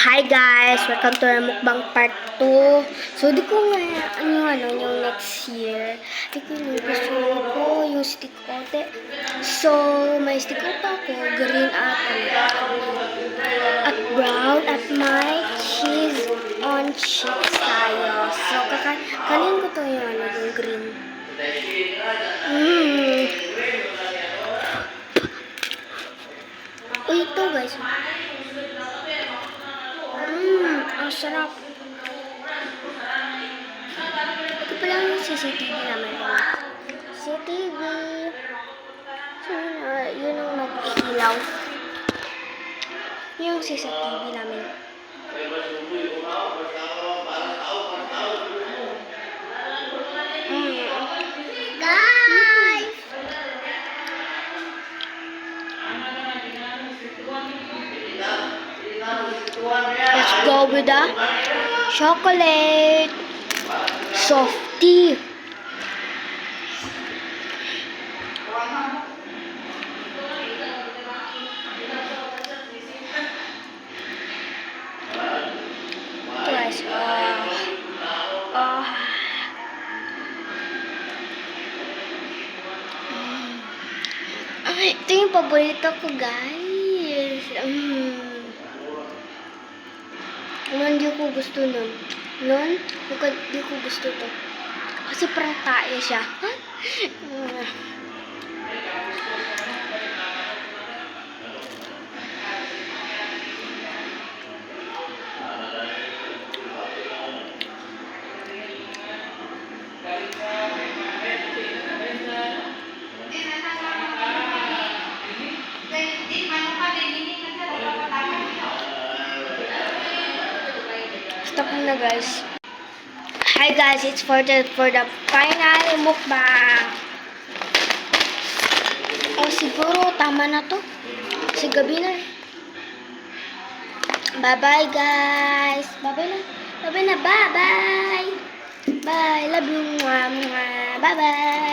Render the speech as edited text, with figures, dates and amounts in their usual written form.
Hi guys! Welcome to our mukbang part 2. So, di ko nga, yung next year. Di ko yung gusto ko, yung stick ote. So, may stick ote ako, green at brown at may cheese on chips tayo. So, kanin ko to yung green. Uy, ito guys. Ang sarap. Ito pala yung CCTV namin. CCTV. Yun ang nag-ilaw. Yung CCTV namin. Guys! Let's go with the chocolate softie. Guys, ito yung paborito ko, guys. Hindi ko gusto nun. Hindi ko gusto to. Kasi parang tae siya. Stop na guys. Hi guys, it's for the final mukbang. Siguro tama na to. Kasi gabi na. Bye-bye guys. Bye-bye na. Bye-bye. Bye. Love you. Bye-bye.